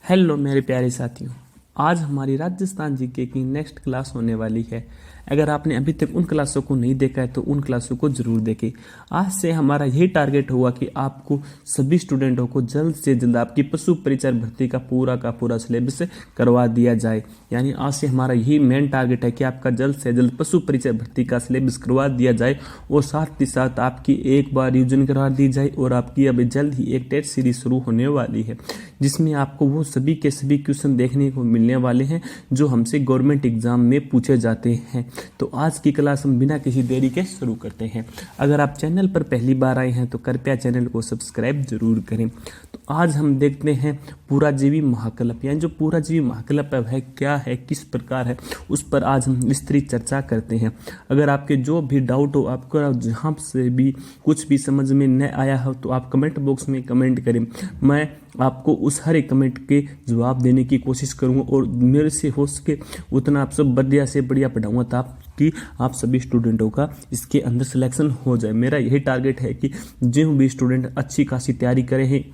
Hello मेरे प्यारे साथियों, आज हमारी राजस्थान जीके की नेक्स्ट क्लास होने वाली है। अगर आपने अभी तक उन क्लासों को नहीं देखा है तो उन क्लासों को जरूर देखें। आज से हमारा यही टारगेट होगा कि आपको सभी स्टूडेंटों को जल्द से जल्द आपकी पशु परिचर भर्ती का पूरा सिलेबस करवा दिया जाए। यानी आज से हमारा यही मेन टारगेट है कि आपका जल्द से जल्द पशु परिचर भर्ती का सिलेबस करवा दिया जाए और साथ ही साथ आपकी एक बार रिविजन करवा दी जाए। और आपकी अभी जल्द ही एक टेस्ट सीरीज शुरू होने वाली है जिसमें आपको वो सभी के सभी क्वेश्चन देखने को मिलने वाले हैं जो हमसे गवर्नमेंट एग्जाम में पूछे जाते हैं। तो आज की क्लास हम बिना किसी देरी के शुरू करते हैं। अगर आप चैनल पर पहली बार आए हैं तो कृपया चैनल को सब्सक्राइब जरूर करें। तो आज हम देखते हैं पुराजीवी महाकल्प, यानी जो पुराजीवी महाकल्प है वह क्या है, किस प्रकार है, उस पर आज हम विस्तृत चर्चा करते हैं। अगर आपके जो भी डाउट हो, आपको जहाँ से भी कुछ भी समझ में न आया हो तो आप कमेंट बॉक्स में कमेंट करें। मैं आपको उस हर एक कमेंट के जवाब देने की कोशिश करूंगा और मेरे से हो सके उतना आप सब बढ़िया से बढ़िया पढ़ाऊंगा ताकि आप सभी स्टूडेंटों का इसके अंदर सिलेक्शन हो जाए। मेरा यही टारगेट है कि जो भी स्टूडेंट अच्छी खासी तैयारी करे हैं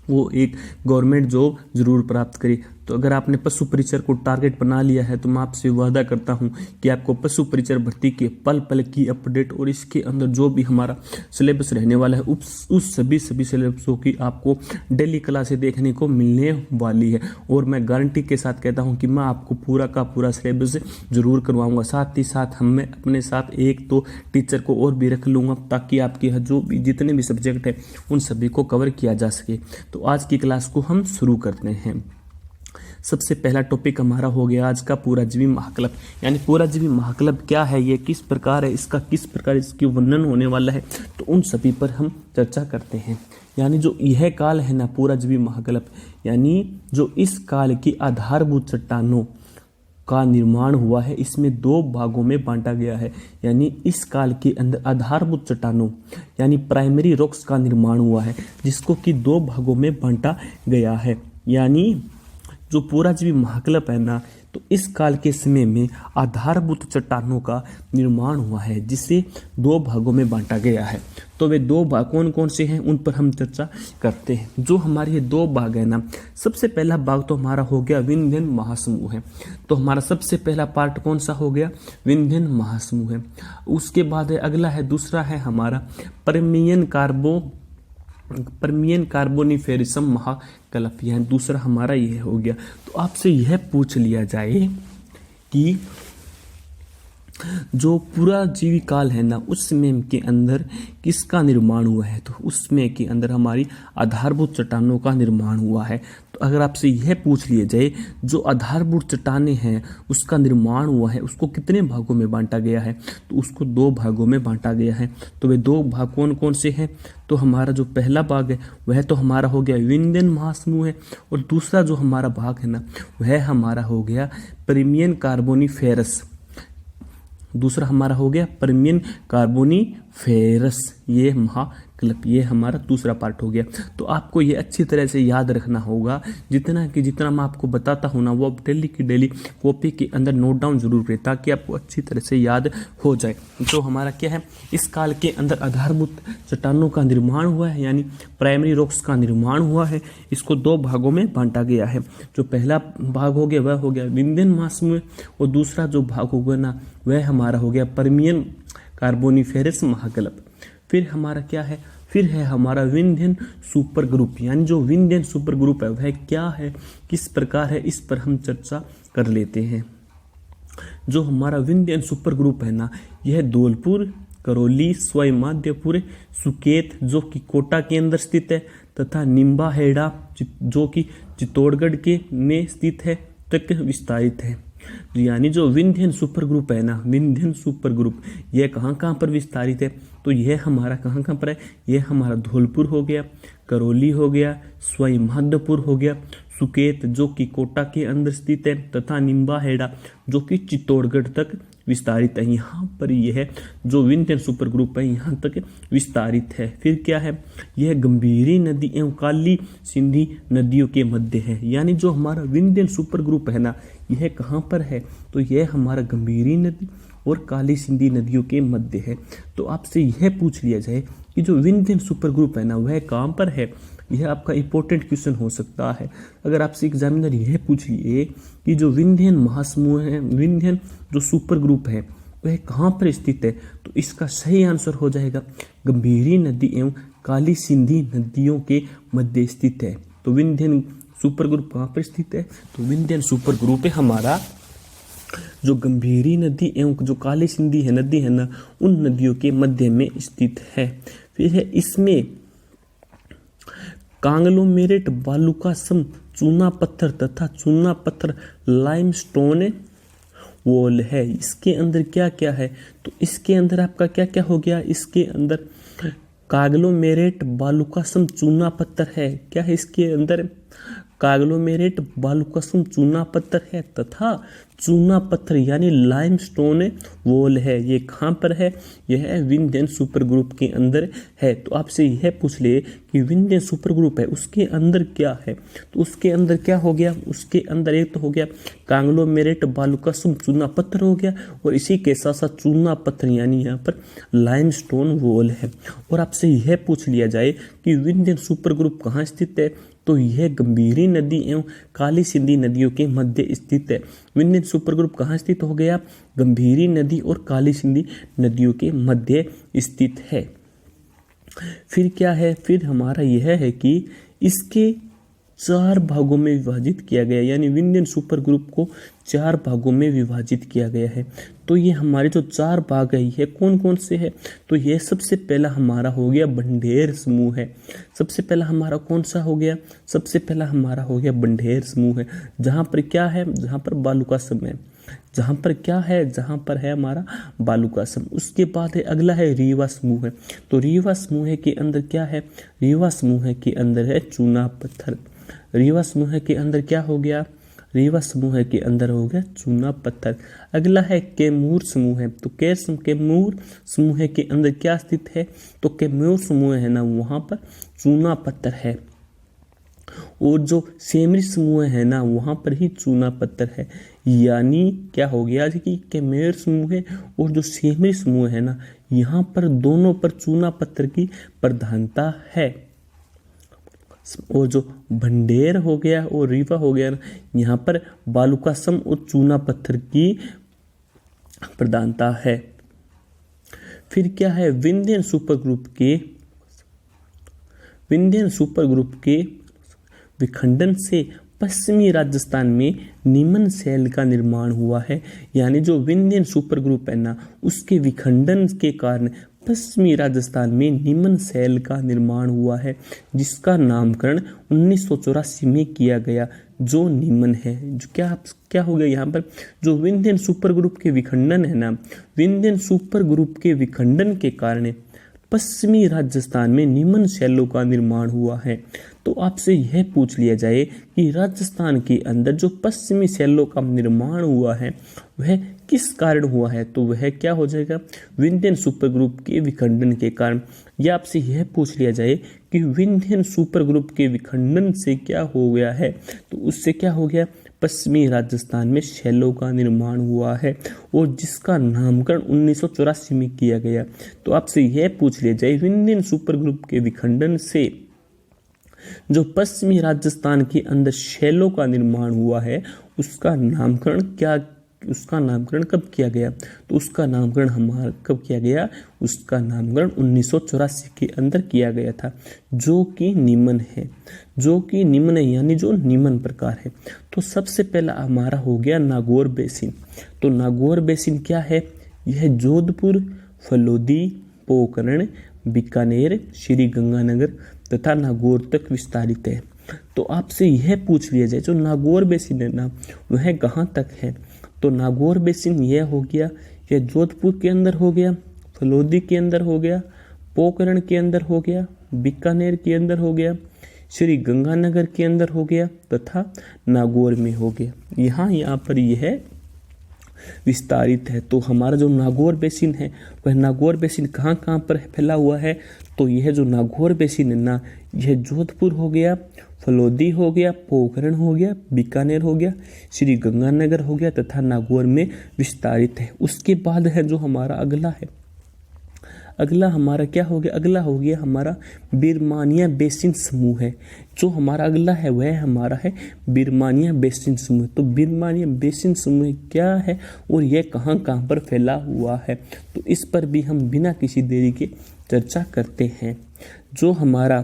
वो एक गवर्नमेंट जॉब जरूर प्राप्त करे। तो अगर आपने पशु परिचर को टारगेट बना लिया है तो मैं आपसे वादा करता हूं कि आपको पशु परिचर भर्ती के पल पल की अपडेट और इसके अंदर जो भी हमारा सिलेबस रहने वाला है उस सभी सिलेबसों की आपको डेली क्लासें देखने को मिलने वाली है। और मैं गारंटी के साथ कहता हूं कि मैं आपको पूरा का पूरा सिलेबस जरूर करवाऊंगा। साथ ही साथ मैं अपने साथ एक तो टीचर को और भी रख लूँगा ताकि आपकी जो भी जितने भी सब्जेक्ट है उन सभी को कवर किया जा सके। तो आज की क्लास को हम शुरू करते हैं। सबसे पहला टॉपिक हमारा हो गया आज का पुराजीवी महाकल्प। यानी पुराजीवी महाकल्प क्या है, ये किस प्रकार है, इसका किस प्रकार इसकी वर्णन होने वाला है, तो उन सभी पर हम चर्चा करते हैं। यानी जो यह काल है ना पुराजीवी महाकल्प, यानी जो इस काल की आधारभूत चट्टानों का निर्माण हुआ है, इसमें दो भागों में बांटा गया है। यानी इस काल के अंदर आधारभूत चट्टानों यानी प्राइमरी रॉक्स का निर्माण हुआ है जिसको कि दो भागों में बांटा गया है। यानी जो पुराजीवी महाकल्प है ना, तो इस काल के समय में आधारभूत चट्टानों का निर्माण हुआ है जिसे दो भागों में बांटा गया है। तो वे दो भाग कौन कौन से हैं उन पर हम चर्चा करते हैं। जो हमारे ये दो भाग है ना, सबसे पहला भाग तो हमारा हो गया विंध्यन महासमूह है। तो हमारा सबसे पहला पार्ट कौन सा हो गया, विंध्यन महासमूह है। उसके बाद है अगला है, दूसरा है हमारा परमियन कार्बोनिफेरसम महाकल्प, यह दूसरा हमारा यह हो गया। तो आपसे यह पूछ लिया जाए कि जो पुराजीवी काल है ना उस समय के अंदर किसका निर्माण हुआ है, तो उस समय के अंदर हमारी आधारभूत चट्टानों का निर्माण हुआ है। तो अगर आपसे यह पूछ लिया जाए जो आधारभूत चट्टानें हैं उसका निर्माण हुआ है उसको कितने भागों में बांटा गया है, तो उसको दो भागों में बांटा गया है। तो वे दो भाग कौन कौन से हैं, तो हमारा जो पहला भाग है वह तो हमारा हो गया विंध्यन महासमूह है और दूसरा जो हमारा भाग है ना वह हमारा हो गया परमियन कार्बोनिफेरस। दूसरा हमारा हो गया परमियन कार्बोनिफेरस, ये महाकल्प, ये हमारा दूसरा पार्ट हो गया। तो आपको ये अच्छी तरह से याद रखना होगा। जितना मैं आपको बताता हूँ ना वो आप डेली की डेली कॉपी के अंदर नोट डाउन जरूर करें ताकि आपको अच्छी तरह से याद हो जाए। जो हमारा क्या है, इस काल के अंदर आधारभूत चट्टानों का निर्माण हुआ है यानी प्राइमरी रॉक्स का निर्माण हुआ है। इसको दो भागों में बांटा गया है। जो पहला भाग हो गया वह हो गया विंध्यन महासमूह और दूसरा जो भाग होगा ना वह हमारा हो गया परमियन कार्बोनिफेरस महाकल्प। फिर हमारा क्या है, फिर है हमारा विंध्यन सुपर ग्रुप। यानी जो विंध्यन सुपर ग्रुप है वह क्या है, किस प्रकार है, इस पर हम चर्चा कर लेते हैं। जो हमारा विंध्यन सुपर ग्रुप है ना, यह धौलपुर, करौली, सवाई माधोपुर, सुकेत जो कि कोटा के अंदर स्थित है तथा निम्बाहेड़ा जो कि चित्तौड़गढ़ के में स्थित है तक विस्तारित है। यानी जो विंध्यन सुपर ग्रुप है ना, विंध्यन सुपर ग्रुप यह कहाँ पर विस्तारित है, तो यह हमारा कहाँ पर है, यह हमारा धौलपुर हो गया, करौली हो गया, सवाई माधोपुर हो गया, सुकेत जो कि कोटा के अंदर स्थित है तथा निम्बाहेड़ा जो कि चित्तौड़गढ़ तक विस्तारित है। यहाँ पर यह जो विंध्यन सुपर ग्रुप है यहाँ तक विस्तारित है। फिर क्या है, यह गंभीरी नदी एवं काली सिंधी नदियों के मध्य है। यानी जो हमारा विंध्यन सुपर ग्रुप है ना यह कहाँ पर है, तो यह हमारा गंभीरी नदी और काली सिंधी नदियों के मध्य है। तो आपसे यह पूछ लिया जाए कि जो विंध्यन सुपर ग्रुप है ना वह कहाँ पर है, यह आपका इंपॉर्टेंट क्वेश्चन हो सकता है। अगर आपसे एग्जामिनर यह पूछ लिए कि जो विंध्यन महासमूह है, विंध्यन जो सुपर ग्रुप है, वह कहाँ पर स्थित है, तो इसका सही आंसर हो जाएगा गंभीरी नदी एवं काली सिंधी नदियों के मध्य स्थित है। तो विंध्यन सुपर ग्रुप कहाँ पर स्थित है, तो विंध्यन सुपर ग्रुप है हमारा जो गंभीरी नदी एवं जो काली सिंधी है नदी है ना, उन नदियों के मध्य में स्थित है। फिर है इसमें कांग्लोमेरेट बालू का सम चूना पत्थर तथा चूना पत्थर लाइमस्टोन वॉल है। इसके अंदर क्या क्या है, तो इसके अंदर आपका क्या क्या हो गया, इसके अंदर कांग्लोमेरेट बालू का सम चूना पत्थर है। क्या है इसके अंदर, कांग्लोमेरेट बालू का सम चूना पत्थर है तथा चूना पत्थर यानी लाइमस्टोन वॉल है। ये कहाँ पर है, यह विंध्यन सुपर ग्रुप के अंदर है। तो आपसे यह पूछ ले कि विंध्यन सुपर ग्रुप है उसके अंदर क्या है, तो उसके अंदर क्या हो गया, उसके अंदर एक तो हो गया कांग्लोमेरेट बालू का सम चूना पत्थर हो गया, और इसी के साथ साथ चूना पत्थर यानी यहाँ पर लाइमस्टोन वॉल है। और आपसे यह पूछ लिया जाए कि विंध्यन सुपर ग्रुप कहाँ स्थित है, तो यह गंभीरी नदी एवं काली सिंधी नदियों के मध्य स्थित है। विंध्यन सुपर ग्रुप कहाँ स्थित हो गया, गंभीरी नदी और काली सिंधी नदियों के मध्य स्थित है। फिर क्या है, फिर हमारा यह है कि इसके 4 भागों में विभाजित किया गया, यानी विंध्यन सुपर ग्रुप को 4 भागों में विभाजित किया गया है। तो ये हमारे जो 4 भाग है ये कौन कौन से है, तो ये सबसे पहला हमारा हो गया बंडेर समूह है। सबसे पहला हमारा कौन सा हो गया, सबसे पहला हमारा हो गया बंडेर समूह है, जहाँ पर क्या है, जहाँ पर बालू का सम है, जहाँ पर क्या है, जहाँ पर है हमारा बालू का सम। उसके बाद है अगला है रीवा समूह है। तो रीवा समूह के अंदर क्या है, रीवा समूह के अंदर है चूना पत्थर। रीवा समूह के अंदर क्या हो गया, रीवा समूह के अंदर हो गया चूना पत्थर। अगला है कैमूर समूह है। तो कैमूर समूह के अंदर क्या स्थित है, तो कैमूर समूह है ना, वहां पर चूना पत्थर है। और जो सेमरी समूह है ना, वहां पर ही चूना पत्थर है। यानी क्या हो गया कि कैमूर समूह और जो सेमरी समूह है ना, यहाँ पर दोनों पर चूना पत्थर की प्रधानता है। और जो भंडेर हो गया और रीवा हो गया, यहाँ पर बालू का सम और चूना पत्थर की प्रधानता है। फिर क्या है, विंध्यन सुपर ग्रुप के विखंडन से पश्चिमी राजस्थान में निमन शैल का निर्माण हुआ है। यानी जो विंध्यन सुपर ग्रुप है ना, उसके विखंडन के कारण पश्चिमी राजस्थान में निमन शैल का निर्माण हुआ है, जिसका नामकरण 1984 में किया गया, जो निमन है। जो क्या हो गया यहाँ पर, जो विंध्यन सुपर ग्रुप के विखंडन है ना, विंध्यन सुपर ग्रुप के विखंडन के कारण पश्चिमी राजस्थान में निमन शैलों का निर्माण हुआ है। तो आपसे यह पूछ लिया जाए कि राजस्थान के अंदर जो पश्चिमी शैलों का निर्माण हुआ है वह किस कारण हुआ है, तो वह क्या हो जाएगा, विंध्यन सुपर ग्रुप के विखंडन के कारण। या आपसे यह पूछ लिया जाए कि विंध्यन सुपर ग्रुप के विखंडन से क्या हो गया है, तो उससे क्या हो गया, पश्चिमी राजस्थान में शैलों का निर्माण हुआ है, और जिसका नामकरण 1984 में किया गया। तो आपसे यह पूछ लिया जाए विंध्यन सुपर ग्रुप के विखंडन से जो पश्चिमी राजस्थान के अंदर शैलों का निर्माण हुआ है, उसका नामकरण कब किया गया, तो उसका नामकरण हमारा कब किया गया, उसका नामकरण 1984 के अंदर किया गया था, जो कि निमन है, यानी जो निमन प्रकार है। तो सबसे पहला हमारा हो गया नागौर बेसिन। तो नागौर बेसिन क्या है, यह जोधपुर, फलोदी, पोखरण, बीकानेर, श्री गंगानगर तथा नागौर तक विस्तारित है। तो आपसे यह पूछ लिया जाए जो नागौर बेसिन है ना, वह कहाँ तक है, तो नागौर बेसिन यह हो गया, यह जोधपुर के अंदर हो गया, फलोदी के अंदर हो गया, पोखरण के अंदर हो गया, बीकानेर के अंदर हो गया, श्री गंगानगर के अंदर हो गया तथा नागौर में हो गया। यहाँ पर यह विस्तारित है। तो हमारा जो नागौर बेसिन है, वह नागौर बेसिन कहाँ पर फैला हुआ है, तो यह जो नागौर बेसिन है ना, यह जोधपुर हो गया, फलोदी हो गया, पोखरण हो गया, बीकानेर हो गया, श्री गंगानगर हो गया तथा नागौर में विस्तारित है। उसके बाद है जो हमारा अगला है, अगला हमारा क्या हो गया, अगला हो गया हमारा बिरमानिया बेसिन समूह है। जो हमारा अगला है वह हमारा है बिरमानिया बेसिन समूह। तो बिरमानिया बेसिन समूह क्या है और यह कहाँ कहाँ पर फैला हुआ है, तो इस पर भी हम बिना किसी देरी के चर्चा करते हैं। जो हमारा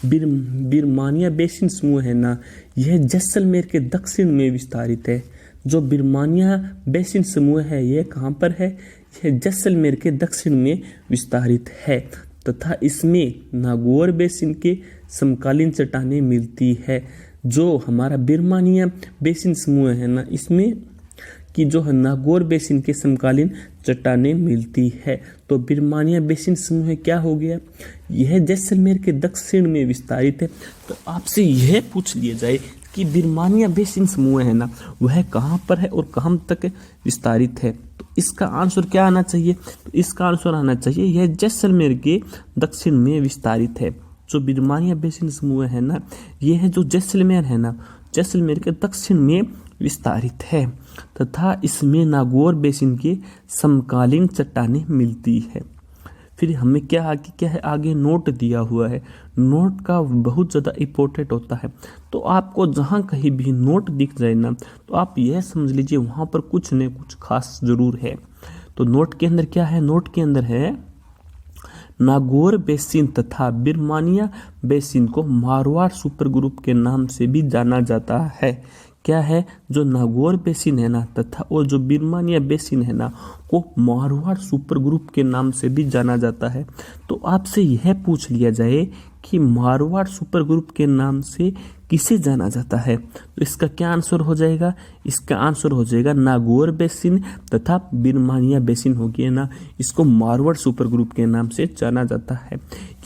बिरमानिया बेसिन समूह है ना, यह जैसलमेर के दक्षिण में विस्तारित है। जो बिरमानिया बेसिन समूह है यह कहाँ पर है, यह जैसलमेर के दक्षिण में विस्तारित है तथा इसमें नागौर बेसिन के समकालीन चट्टानें मिलती है। जो हमारा बिरमानिया बेसिन समूह है ना, इसमें कि जो नागौर बेसिन के समकालीन चट्टानें मिलती है। तो बिरमानिया बेसिन समूह क्या हो गया, यह जैसलमेर के दक्षिण में विस्तारित है। तो आपसे यह पूछ लिया जाए कि बिरमानिया बेसिन समूह है ना, वह कहाँ पर है और कहाँ तक विस्तारित है, तो इसका आंसर क्या आना चाहिए, तो इसका आंसर आना चाहिए यह जैसलमेर के दक्षिण में विस्तारित है। जो बिरमानिया बेसिन समूह है ना, यह है जो जैसलमेर है ना, जैसलमेर के दक्षिण में विस्तारित है तथा इसमें नागौर बेसिन के समकालीन चट्टानें मिलती है। फिर हमें क्या है आगे नोट दिया हुआ है। नोट का बहुत ज़्यादा इम्पोर्टेंट होता है। तो आपको जहाँ कहीं भी नोट दिख जाए ना, तो आप यह समझ लीजिए वहाँ पर कुछ न कुछ खास ज़रूर है। तो नोट के अंदर क्या है, नोट के अंदर है नागौर बेसिन तथा बिरमानिया बेसिन को मारवाड़ सुपर ग्रुप के नाम से भी जाना जाता है। क्या है, जो नागौर बेसिन है ना तथा और जो बिरमानिया बेसिन है ना, को मारवाड़ सुपर ग्रुप के नाम से भी जाना जाता है। तो आपसे यह पूछ लिया जाए कि मारवाड़ सुपर ग्रुप के नाम से किसे जाना जाता है, तो इसका क्या आंसर हो जाएगा, इसका आंसर हो जाएगा नागौर बेसिन तथा बिरमानिया बेसिन हो गया ना, इसको मारवाड़ सुपर ग्रुप के नाम से जाना जाता है।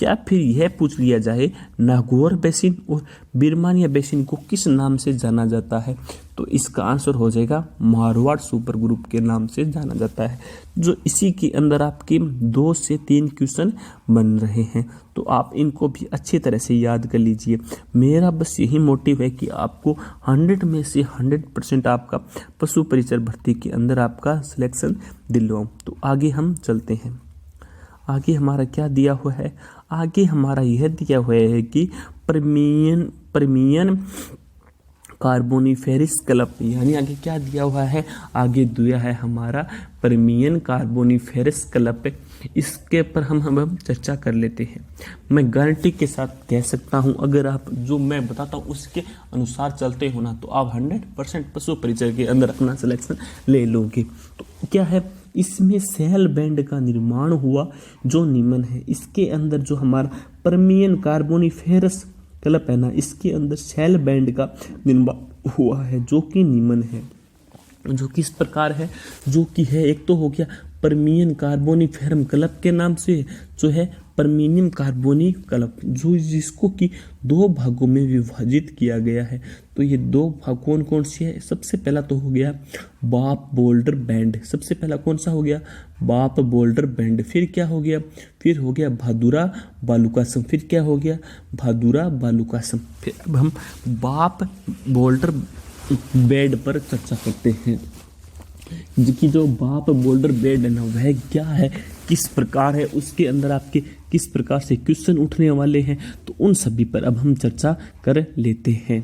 या फिर यह पूछ लिया जाए नागौर बेसिन और बिरमानिया बेसिन को किस नाम से जाना जाता है, तो इसका आंसर हो जाएगा मारवाड़ सुपर ग्रुप के नाम से जाना जाता है। जो इसी के अंदर आपके 2 से 3 क्वेश्चन बन रहे हैं, तो आप इनको भी अच्छी तरह से याद कर लीजिए। मेरा बस यही मोटिव है कि आपको 100 में से 100% आपका पशु परिचर भर्ती के अंदर आपका सिलेक्शन दिलवाऊं। तो आगे हम चलते हैं। आगे हमारा क्या दिया हुआ है, आगे हमारा यह दिया हुआ है कि परमियन कार्बोनिफेरस क्लब, यानी आगे क्या दिया हुआ है, आगे दिया है हमारा परमियन कार्बोनिफेरस क्लब। इसके पर हम चर्चा कर लेते हैं। मैं गारंटी के साथ कह सकता हूं, अगर आप जो मैं बताता हूं उसके अनुसार चलते हो ना, तो आप 100% पशु परिचय के अंदर अपना सिलेक्शन ले लोगे। तो क्या है, इसमें सेल बैंड का निर्माण हुआ जो निम्न है। इसके अंदर जो हमारा परमियन कार्बोनिफेरस क्लब है ना, इसके अंदर सेल बैंड का निर्माण हुआ है जो कि निम्न है, जो किस प्रकार है, जो कि है एक तो हो गया परमियन कार्बोनिफेरम क्लब के नाम से, जो है परमिनियम कार्बोनी क्लब, जो जिसको कि 2 भागों में विभाजित किया गया है। तो ये 2 भाग कौन कौन से है, सबसे पहला तो हो गया बाप बोल्डर बैंड, सबसे पहला कौन सा हो गया, बाप बोल्डर बैंड। फिर क्या हो गया, फिर हो गया भादुरा बालुकासम, फिर क्या हो गया भादुरा बालुकासम। फिर अब हम बाप बोल्डर बेड पर चर्चा करते हैं कि जो बाप बोल्डर बेड है ना, वह क्या है, किस प्रकार है, उसके अंदर आपके किस प्रकार से क्वेश्चन उठने वाले हैं, तो उन सभी पर अब हम चर्चा कर लेते हैं।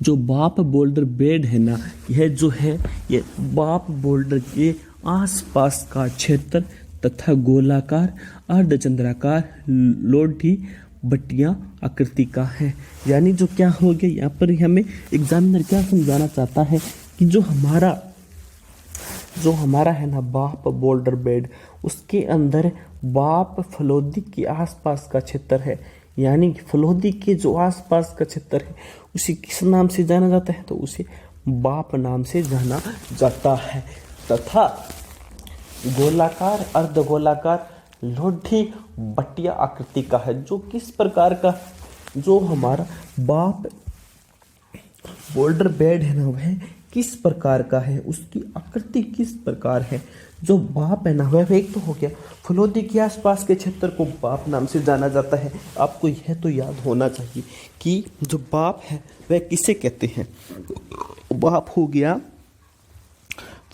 जो बाप बोल्डर बेड है ना, यह जो है ये बाप बोल्डर के आसपास का क्षेत्र तथा गोलाकार अर्धचंद्राकार लोडी बट्टियां आकृति का है। यानी जो क्या हो गया, यहाँ पर हमें एग्जामिनर क्या समझाना चाहता है कि जो हमारा है ना बाप बोल्डर बेड, उसके अंदर बाप फलोदी के आसपास का क्षेत्र है। यानी फलोदी के जो आसपास का क्षेत्र है उसे किस नाम से जाना जाता है, तो उसे बाप नाम से जाना जाता है। तथा गोलाकार अर्धगोलाकार लोडी बट्टिया आकृति का है, जो किस प्रकार का, जो हमारा बाप बोल्डर बेड है ना, वह किस प्रकार का है, उसकी आकृति किस प्रकार है। जो बाप है ना, वह एक तो हो गया फलोदी के आसपास के क्षेत्र को बाप नाम से जाना जाता है। आपको यह तो याद होना चाहिए कि जो बाप है वह किसे कहते हैं। बाप हो गया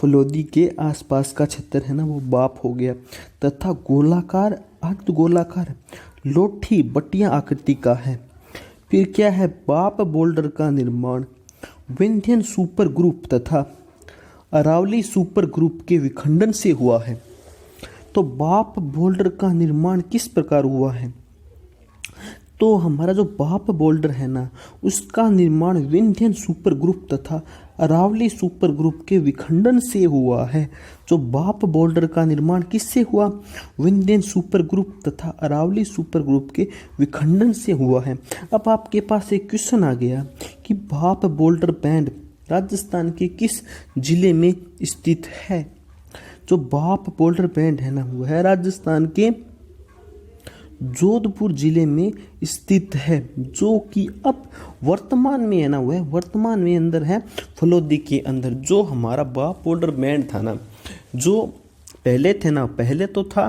फलोदी के आसपास का क्षेत्र है ना वो बाप हो गया, तथा गोलाकार अर्धगोलाकार लोठी बटिया आकृति का है। फिर क्या है, बाप बोल्डर का निर्माण विंध्यन सुपर ग्रुप तथा अरावली सुपर ग्रुप के विखंडन से हुआ है। तो बाप बोल्डर का निर्माण किस प्रकार हुआ है, तो हमारा जो बाप बोल्डर है ना उसका निर्माण विंध्यन सुपर ग्रुप तथा अरावली सुपर ग्रुप के विखंडन से हुआ है। जो बाप बोल्डर का निर्माण किससे हुआ, विंध्यन सुपर ग्रुप तथा अरावली सुपर ग्रुप के विखंडन से हुआ है। अब आपके पास एक क्वेश्चन आ गया कि बाप बोल्डर बैंड राजस्थान के किस जिले में स्थित है। जो बाप बोल्डर बैंड है ना वो है राजस्थान के जोधपुर जिले में स्थित है, जो कि अब वर्तमान में है ना वह वर्तमान में अंदर है फलोदी के अंदर। जो हमारा बाप बोल्डर बैंड था ना, जो पहले थे ना, पहले तो था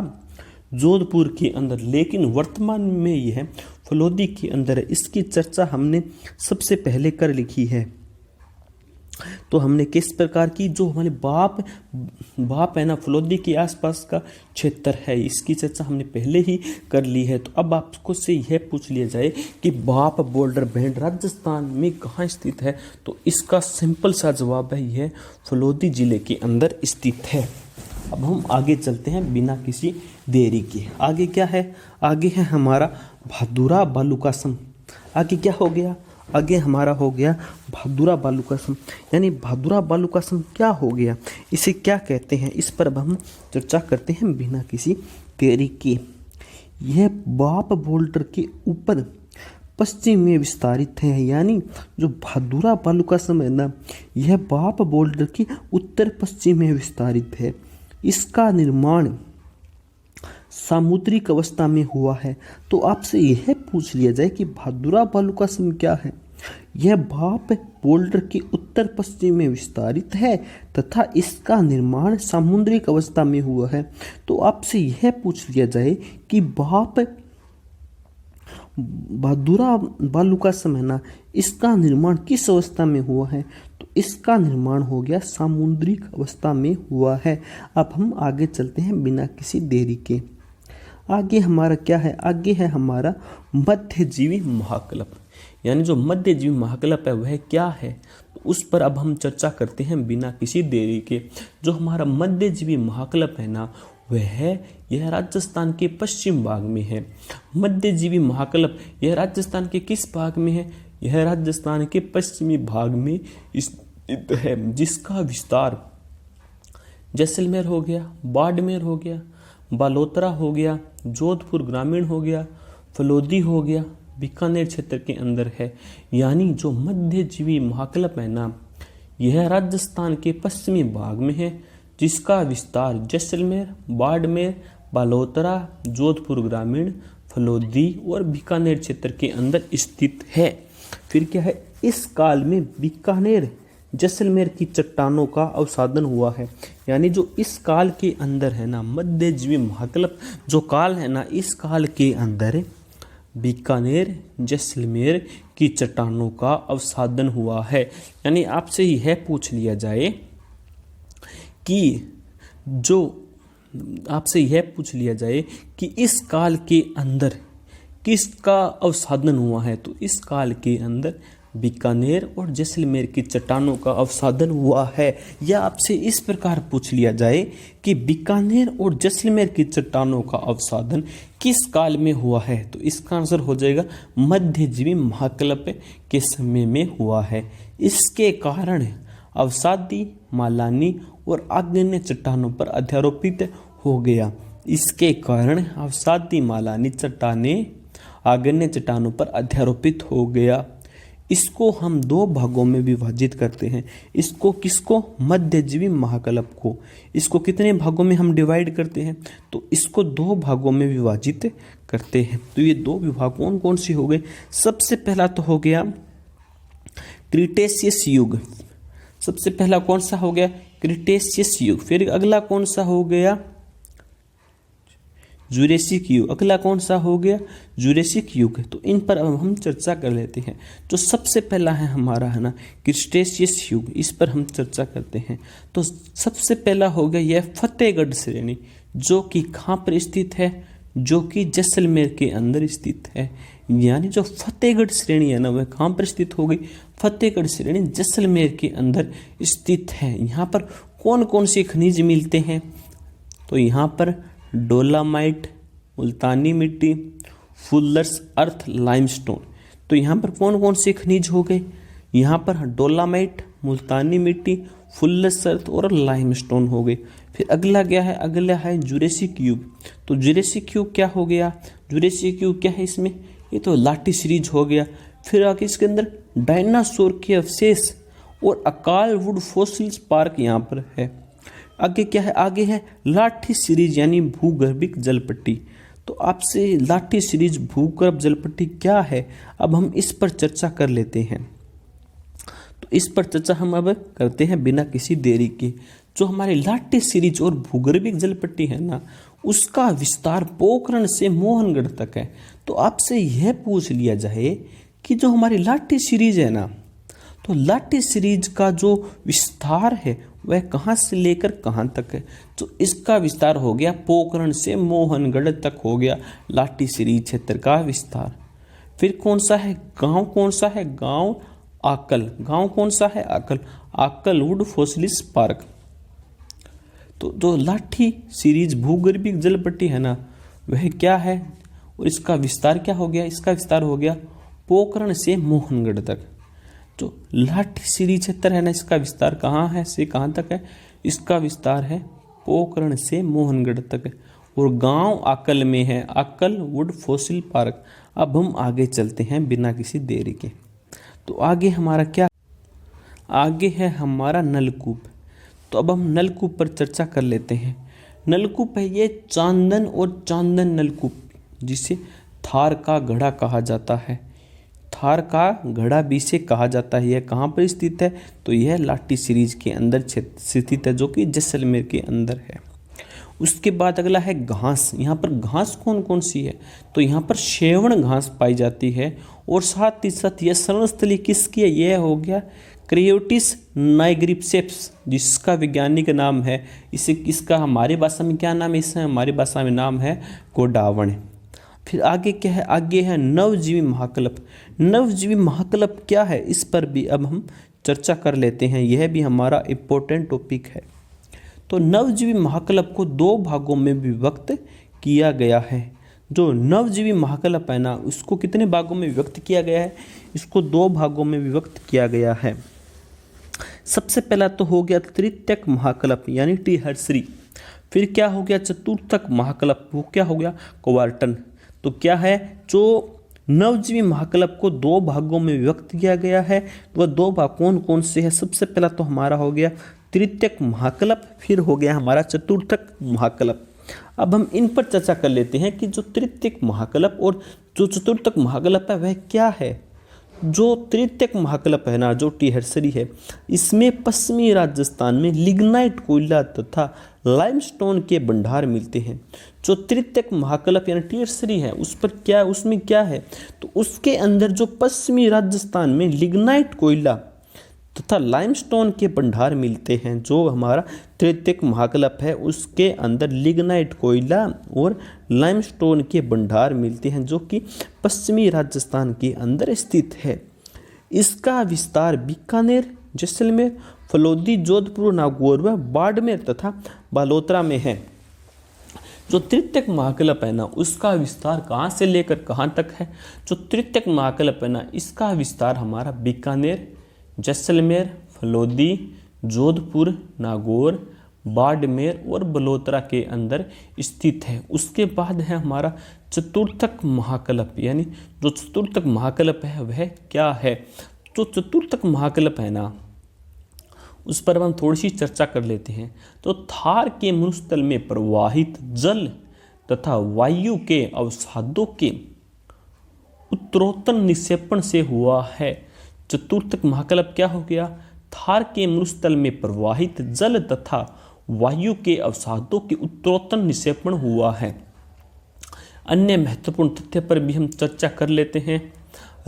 जोधपुर के अंदर, लेकिन वर्तमान में यह फलोदी के अंदर है। इसकी चर्चा हमने सबसे पहले कर लिखी है। तो हमने किस प्रकार की, जो हमारे बाप है ना फलोदी के आसपास का क्षेत्र है, इसकी चर्चा हमने पहले ही कर ली है। तो अब आपको से यह पूछ लिया जाए कि बाप बोल्डर बैंड राजस्थान में कहाँ स्थित है, तो इसका सिंपल सा जवाब है यह फलोदी जिले के अंदर स्थित है। अब हम आगे चलते हैं बिना किसी देरी के। आगे क्या है, आगे है हमारा भादुरा बालुकासम। आगे क्या हो गया, आगे हमारा हो गया भादुरा बालुकासम। यानी भादुरा बालुकासम क्या हो गया, इसे क्या कहते हैं, इस पर अब हम चर्चा करते हैं बिना किसी देरी के। यह बाप बोल्डर के ऊपर पश्चिम में विस्तारित है। यानी जो भादुरा बालुकासम है ना, यह बाप बोल्डर के उत्तर पश्चिम में विस्तारित है। इसका निर्माण सामुद्रिक अवस्था में हुआ है। तो आपसे यह पूछ लिया जाए कि भादुरा बालुकासम क्या है, यह बाप बोल्डर के उत्तर पश्चिम में विस्तारित है तथा इसका निर्माण सामुद्रिक अवस्था में हुआ है। तो आपसे यह पूछ लिया जाए कि भादुरा बालुकासम है ना, इसका निर्माण किस अवस्था में हुआ है, तो इसका निर्माण हो गया सामुद्रिक अवस्था में हुआ है। अब हम आगे चलते हैं बिना किसी देरी के। आगे हमारा क्या है, आगे है हमारा मध्यजीवी महाकल्प। यानी जो मध्यजीवी महाकल्प है वह क्या है, तो उस पर अब हम चर्चा करते हैं बिना किसी देरी के। जो हमारा मध्यजीवी महाकल्प है ना यह राजस्थान के पश्चिम भाग में है। मध्यजीवी महाकल्प यह राजस्थान के किस भाग में है, यह राजस्थान के पश्चिमी भाग में स्थित है, जिसका विस्तार जैसलमेर हो गया, बाड़मेर हो गया, बालोतरा हो गया, जोधपुर ग्रामीण हो गया, फलोदी हो गया, बीकानेर क्षेत्र के अंदर है। यानी जो मध्यजीवी महाकल्प है ना, यह राजस्थान के पश्चिमी भाग में है, जिसका विस्तार जैसलमेर, बाड़मेर, बालोतरा, जोधपुर ग्रामीण, फलोदी और बीकानेर क्षेत्र के अंदर स्थित है। फिर क्या है, इस काल में बीकानेर जैसलमेर की चट्टानों का अवसादन हुआ है। यानी जो इस काल के अंदर है ना, मध्यजीवी महाकल्प जो काल है ना, इस काल के अंदर बीकानेर जैसलमेर की चट्टानों का अवसादन हुआ है। यानी आपसे यह पूछ लिया जाए कि कि इस काल के अंदर किसका अवसादन हुआ है, तो इस काल के अंदर बीकानेर और जैसलमेर की चट्टानों का अवसादन हुआ है। या आपसे इस प्रकार पूछ लिया जाए कि बीकानेर और जैसलमेर की चट्टानों का अवसादन किस काल में हुआ है, तो इसका आंसर हो जाएगा मध्यजीवी महाकल्प के समय में हुआ है। इसके कारण अवसादी, मालानी और आग्नेय चट्टानों पर अध्यारोपित हो गया। इसके कारण अवसादी, मालानी चट्टानें आग्नेय चट्टानों पर अध्यारोपित हो गया। इसको हम दो भागों में विभाजित करते हैं। इसको किसको, मध्यजीवी महाकल्प को। इसको कितने भागों में हम डिवाइड करते हैं, तो इसको दो भागों में विभाजित करते हैं। तो ये दो विभाग कौन कौन से हो गए, सबसे पहला तो हो गया क्रिटेशियस युग। सबसे पहला कौन सा हो गया, क्रिटेशियस युग। फिर अगला कौन सा हो गया, जुरेसिक युग। अगला कौन सा हो गया, जुरेसिक युग। तो इन पर अब हम चर्चा कर लेते हैं। जो सबसे पहला है हमारा है ना क्रिटेशियस युग, इस पर हम चर्चा करते हैं। तो सबसे पहला हो गया यह फतेहगढ़ श्रेणी, जो कि कहाँ पर स्थित है, जो कि जैसलमेर के अंदर स्थित है। यानी जो फतेहगढ़ श्रेणी है ना वह कहाँ पर स्थित हो गई, फतेहगढ़ श्रेणी जैसलमेर के अंदर स्थित है। यहाँ पर कौन कौन से खनिज मिलते हैं, तो यहाँ पर डोलामाइट, मुल्तानी मिट्टी, फुलर्स अर्थ, लाइमस्टोन। तो यहाँ पर कौन कौन से खनिज हो गए, यहाँ पर डोलामाइट, मुल्तानी मिट्टी, फुलर्स अर्थ और लाइमस्टोन हो गए। फिर अगला क्या है, अगला है जुरेसिक युग। तो जुरेसिक युग क्या हो गया, जुरेसिक युग क्या है इसमें, ये तो लाठी सीरीज हो गया। फिर आगे इसके अंदर डायनासोर के अवशेष और अकाल वुड फॉसिल्स पार्क यहाँ पर है। आगे क्या है, आगे है लाठी सीरीज यानी भूगर्भिक जलपट्टी। तो आपसे लाठी सीरीज भूगर्भ जलपट्टी क्या है, अब हम इस पर चर्चा कर लेते हैं। तो इस पर चर्चा हम अब करते हैं बिना किसी देरी के। जो हमारी लाठी सीरीज और भूगर्भिक जलपट्टी है ना, उसका विस्तार पोखरण से मोहनगढ़ तक है। तो आपसे यह पूछ लिया जाए कि जो हमारी लाठी सीरीज है ना, तो लाठी सीरीज का जो विस्तार है वह कहाँ से लेकर कहाँ तक है, तो इसका विस्तार हो गया पोखरण से मोहनगढ़ तक हो गया लाठी सीरीज क्षेत्र का विस्तार। फिर कौन सा है गांव, कौन सा है गांव, आकल। गांव कौन सा है, आकल, आकल वुड फॉसिलिस पार्क। तो जो लाठी सीरीज भूगर्भिक जलपट्टी है ना वह क्या है, और इसका विस्तार क्या हो गया, इसका विस्तार हो गया पोखरण से मोहनगढ़ तक। जो लाठी सीरीज क्षेत्र है ना, इसका विस्तार कहाँ है से कहाँ तक है, इसका विस्तार है पोखरण से मोहनगढ़ तक है। और गांव आकल में है, आकल वुड फॉसिल पार्क। अब हम आगे चलते हैं बिना किसी देरी के। तो आगे हमारा क्या, आगे है हमारा नलकूप। तो अब हम नलकूप पर चर्चा कर लेते हैं। नलकूप है ये चांदन और चांदन नलकूप, जिसे थार का घड़ा कहा जाता है। थार का घड़ा भी से कहा जाता है। यह कहाँ पर स्थित है, तो यह लाठी सीरीज के अंदर स्थित है, जो कि जैसलमेर के अंदर है। उसके बाद अगला है घास। यहाँ पर घास कौन कौन सी है, तो यहाँ पर शेवण घास पाई जाती है। और साथ ही साथ यह शरणस्थली किसकी है, यह हो गया क्रियोटिस नाइग्रिप्सेप्स, जिसका वैज्ञानिक नाम है, इसे किसका हमारी भाषा में क्या नाम है, इसका हमारी भाषा में नाम है गोडावण। फिर आगे क्या है, आगे है नवजीवी महाकल्प। नवजीवी महाकल्प क्या है, इस पर भी अब हम चर्चा कर लेते हैं। यह भी हमारा इम्पोर्टेंट टॉपिक है। तो नवजीवी महाकल्प को दो भागों में विभक्त किया गया है। जो नवजीवी महाकल्प है ना, उसको कितने भागों में विभक्त किया गया है, इसको दो भागों में विभक्त किया गया है। सबसे पहला तो हो गया तृतीयक महाकल्प यानी टीहर्सरी। फिर क्या हो गया चतुर्थक महाकल्प, वो क्या हो गया क्वार्टन। तो क्या है, जो नवजीवी महाकल्प को दो भागों में विभक्त किया गया है, वह दो भाग कौन कौन से हैं। सबसे पहला तो हमारा हो गया तृतीयक महाकल्प, फिर हो गया हमारा चतुर्थक महाकल्प। अब हम इन पर चर्चा कर लेते हैं कि जो तृतीयक महाकल्प और जो चतुर्थक महाकल्प है वह क्या है। जो तृतीयक महाकल्प है ना, जो टीहर्सरी है, इसमें पश्चिमी राजस्थान में लिग्नाइट कोयला तथा लाइमस्टोन के भंडार मिलते हैं। जो तृतीयक महाकल्प यानी टीहर्सरी है, उस पर क्या, उसमें क्या है, तो उसके अंदर जो पश्चिमी राजस्थान में लिग्नाइट कोयला तथा लाइमस्टोन के भंडार मिलते हैं। जो हमारा तृतीयक महाकल्प है उसके अंदर लिग्नाइट कोयला और लाइमस्टोन के भंडार मिलते हैं, जो कि पश्चिमी राजस्थान के अंदर स्थित है। इसका विस्तार बीकानेर, जैसलमेर, फलोदी, जोधपुर, नागौर व बाड़मेर तथा बालोतरा में है। जो तृतीयक महाकल्प है ना, उसका विस्तार कहाँ से लेकर कहाँ तक है। जो तृतीयक महाकल्प है ना, इसका विस्तार हमारा बीकानेर, जैसलमेर, फलोदी, जोधपुर, नागौर, बाड़मेर और बलोतरा के अंदर स्थित है। उसके बाद है हमारा चतुर्थक महाकल्प, यानी जो चतुर्थक महाकल्प है वह क्या है। जो चतुर्थक महाकल्प है ना, उस पर हम थोड़ी सी चर्चा कर लेते हैं। तो थार के मरुस्थल में प्रवाहित जल तथा वायु के अवसादों के उत्तरोत्तर निक्षेपण से हुआ है। चतुर्थक महाकल्प क्या हो गया, थार के मरुस्थल में प्रवाहित जल तथा वायु के अवसादों के उत्तरोत्तर निक्षेपण हुआ है। अन्य महत्वपूर्ण तथ्य पर भी हम चर्चा कर लेते हैं।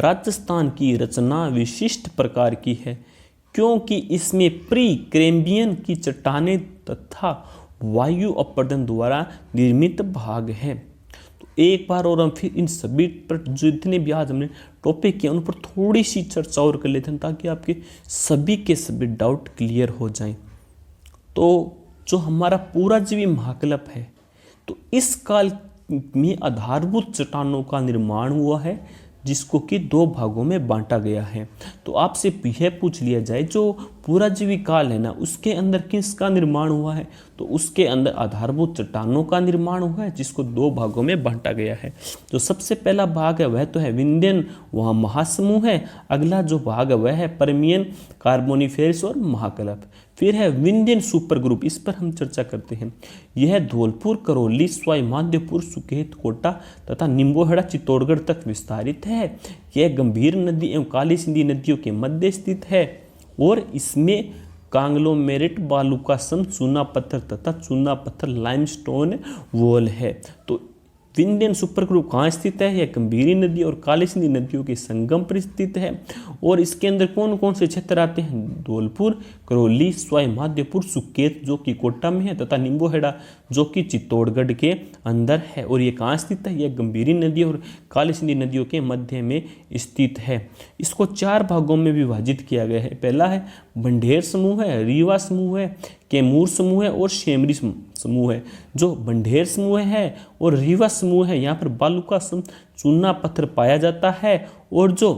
राजस्थान की रचना विशिष्ट प्रकार की है क्योंकि इसमें प्री कैम्ब्रियन की चट्टानें तथा वायु अपरदन द्वारा निर्मित भाग है। तो एक बार और हम फिर इन सभी पर जितने भी आज हमने टॉपिक किया उन पर थोड़ी सी चर्चा और कर लेते हैं ताकि आपके सभी के सभी डाउट क्लियर हो जाएं। तो जो हमारा पूरा जीवी महाकल्प है तो इस काल में आधारभूत चट्टानों का निर्माण हुआ है जिसको कि दो भागों में बांटा गया है। तो आपसे यह पूछ लिया जाए जो पूरा जीवी काल है ना उसके अंदर किसका निर्माण हुआ है, तो उसके अंदर आधारभूत चट्टानों का निर्माण हुआ है जिसको दो भागों में बांटा गया है। जो सबसे पहला भाग है वह तो है विंध्यन, वहाँ महासमूह है। अगला जो भाग है वह है परमियन, कार्बोनिफेरस और महाकल्प। फिर है विंध्यन सुपर ग्रुप, इस पर हम चर्चा करते हैं। यह धौलपुर, करौली, सवाई माधोपुर, सुकेत, कोटा तथा निम्बोहेड़ा, चित्तौड़गढ़ तक विस्तारित है। यह गंभीर नदी एवं काली सिंधी नदियों के मध्य स्थित है और इसमें कांग्लोमेरेट बालू का सम, चूना पत्थर तथा चूना पत्थर लाइमस्टोन वॉल है। तो विंध्यन सुपर ग्रुप कहाँ स्थित है? यह गंभीरी नदी और काली सिंधी नदियों के संगम पर स्थित है। और इसके अंदर कौन कौन से क्षेत्र आते हैं? धौलपुर, करौली, सवाई माधोपुर, सुकेत जो कि कोटा में है तथा निम्बोहेड़ा जो कि चित्तौड़गढ़ के अंदर है। और ये कहाँ स्थित है? यह गंभीरी नदी और काली सिंधी नदियों के मध्य में स्थित है। इसको चार भागों में विभाजित किया गया है। पहला है बंढेर समूह है, रीवा समूह है, कैमूर समूह है और शेमरी समूह है। जो बंढेर समूह है और रीवा समूह है यहाँ पर बालू का चूना पत्थर पाया जाता है। और जो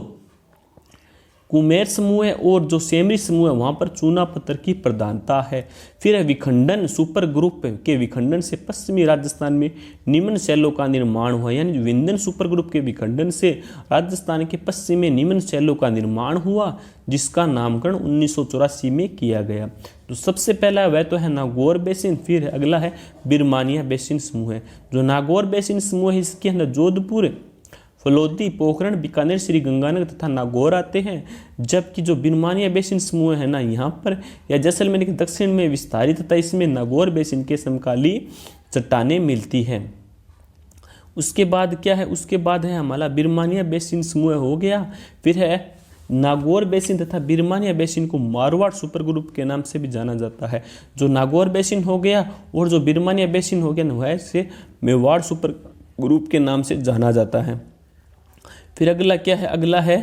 कुमेर समूह है और जो सेमरी समूह है वहाँ पर चूना पत्थर की प्रधानता है। फिर है विखंडन सुपर ग्रुप के विखंडन से पश्चिमी राजस्थान में निम्न शैलों का निर्माण हुआ, यानी विंध्यन सुपर ग्रुप के विखंडन से राजस्थान के पश्चिम में निम्न शैलों का निर्माण हुआ जिसका नामकरण 1984 में किया गया। तो सबसे पहला वह तो है नागौर बेसिन, फिर अगला है बिरमानिया बेसिन समूह है। जो नागौर बेसिन समूह है इसके अंदर जोधपुर, फलोदी, पोखरण, बीकानेर, श्री गंगानगर तथा नागौर आते हैं। जबकि जो बिरमानिया बेसिन समूह है ना यहाँ पर या जैसलमेर के दक्षिण में विस्तारित तथा इसमें नागौर बेसिन के समकाली चट्टानें मिलती हैं। उसके बाद क्या है? उसके बाद है हमारा बिरमानिया बेसिन समूह हो गया। फिर है नागौर बेसिन तथा बिरमानिया बेसिन को मारवाड़ सुपर ग्रुप के नाम से भी जाना जाता है। जो नागौर बेसिन हो गया और जो बिरमानिया बेसिन हो गया वह से मेवाड़ सुपर ग्रुप के नाम से जाना जाता है। फिर अगला क्या है? अगला है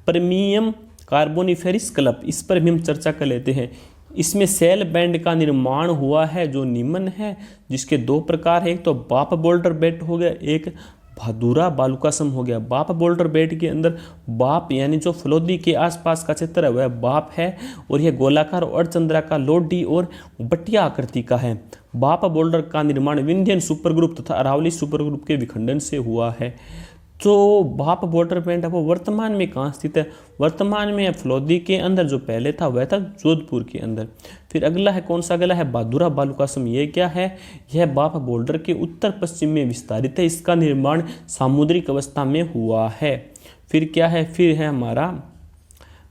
परमियम कार्बोनिफेरस कल्प, इस पर भी हम चर्चा कर लेते हैं। इसमें सेल बैंड का निर्माण हुआ है जो निम्न है, जिसके दो प्रकार है। एक तो बाप बोल्डर बेट हो गया, एक भादुरा बालुकासम हो गया। बाप बोल्डर बेट के अंदर बाप यानी जो फलोदी के आसपास का क्षेत्र है वह बाप है और यह गोलाकार और अर्धचंद्राकार लोडी और बटिया आकृति का है। बाप बोल्डर का निर्माण विंध्यन सुपर ग्रुप तथा अरावली सुपर ग्रुप के विखंडन से हुआ है। जो बाप बोल्डर बेट है वो वर्तमान में कहाँ स्थित है? वर्तमान में फलोदी के अंदर, जो पहले था वह था जोधपुर के अंदर। फिर अगला है कौन सा? अगला है भादुरा बालुकासम। ये क्या है? यह बाप बोल्डर के उत्तर पश्चिम में विस्तारित है। इसका निर्माण सामुद्रिक अवस्था में हुआ है। फिर क्या है? फिर है हमारा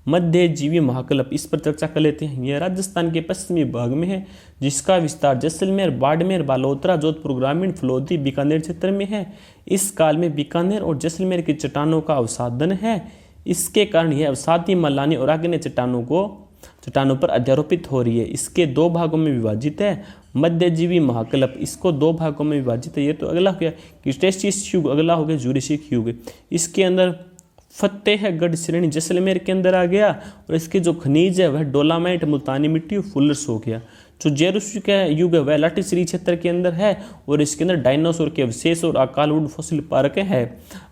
मध्य जीवी महाकल्प, इस पर चर्चा कर लेते हैं। यह राजस्थान के पश्चिमी भाग में है जिसका विस्तार जैसलमेर, बाड़मेर, बालोतरा, जोधपुर ग्रामीण, फलोदी, बीकानेर क्षेत्र में है। इस काल में बीकानेर और जैसलमेर की चट्टानों का अवसादन है। इसके कारण यह अवसादी मलानी और आग्नेय चट्टानों पर अध्यारोपित हो रही है। इसके दो भागों में विभाजित है। मध्यजीवी महाकल्प इसको दो भागों में विभाजित है। ये तो अगला हो गया क्रिटेशियस युग, अगला हो गया जूरासिक युग। इसके अंदर फतेहगढ़ श्रेणी जैसलमेर के अंदर आ गया और इसके जो खनिज है वह डोलामाइट, मुल्तानी मिट्टी और फुलर्स हो गया। जो जूरासिक युग है वह लाटीश्री क्षेत्र के अंदर है और इसके अंदर डायनासोर के अवशेष और अकालवुड फॉसिल पार्क है।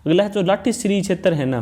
अगला है जो लाटीश्री क्षेत्र है ना,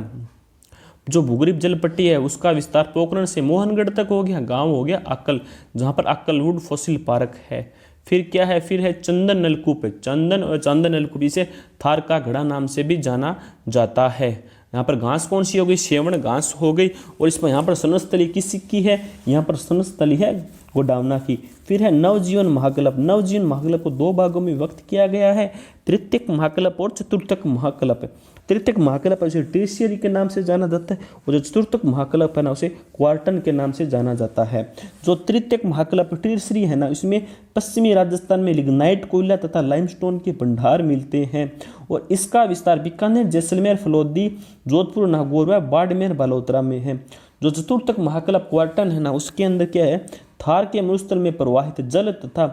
जो भूगर्भ जलपट्टी है उसका विस्तार पोखरण से मोहनगढ़ तक हो गया। गांव हो गया अक्कल, जहां पर अक्कलवुड फॉसिल पार्क है। फिर क्या है? फिर है चंदन नलकूप। चंदन और चंदन नलकूप इसे थार का घड़ा नाम से भी जाना जाता है। यहाँ पर घास कौन सी हो गई? सेवण घास हो गई। और इसमें यहाँ पर सनस्थली किसकी है? यहाँ पर सनस्थली है गोंडवाना की। फिर है नवजीवन महाकल्प। नवजीवन महाकल्प को दो भागों में विभक्त किया गया है, तृतीयक महाकल्प और चतुर्थक महाकल्प। तृतीयक महाकल्प उसे टर्शियरी के नाम से जाना जाता है और जो चतुर्थक महाकल्प है ना उसे क्वार्टन के नाम से जाना जाता है। जो तृतीयक महाकल्प टर्शियरी है ना इसमें पश्चिमी राजस्थान में लिग्नाइट कोयला तथा लाइमस्टोन के भंडार मिलते हैं और इसका विस्तार बीकानेर, जैसलमेर, फलोदी, जोधपुर, नागौर व बाड़मेर, बालोतरा में है। जो चतुर्थक महाकल्प क्वार्टन है ना उसके अंदर क्या है, थार के मरुस्थल में प्रवाहित जल तथा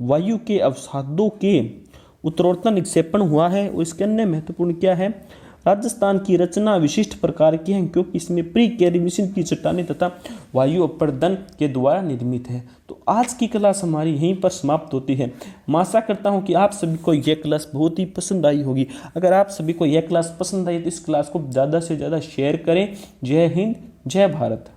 वायु के अवसादों के उत्तरोत्तर निक्षेपण हुआ है। और इसके अन्य महत्वपूर्ण क्या है, राजस्थान की रचना विशिष्ट प्रकार की है क्योंकि इसमें प्री कैरिबियन की चट्टानें तथा वायु अपर्दन के द्वारा निर्मित है। तो आज की क्लास हमारी यहीं पर समाप्त होती है। मैं आशा करता हूं कि आप सभी को यह क्लास बहुत ही पसंद आई होगी। अगर आप सभी को यह क्लास पसंद आई तो इस क्लास को ज़्यादा से ज़्यादा शेयर करें। जय हिंद, जय भारत।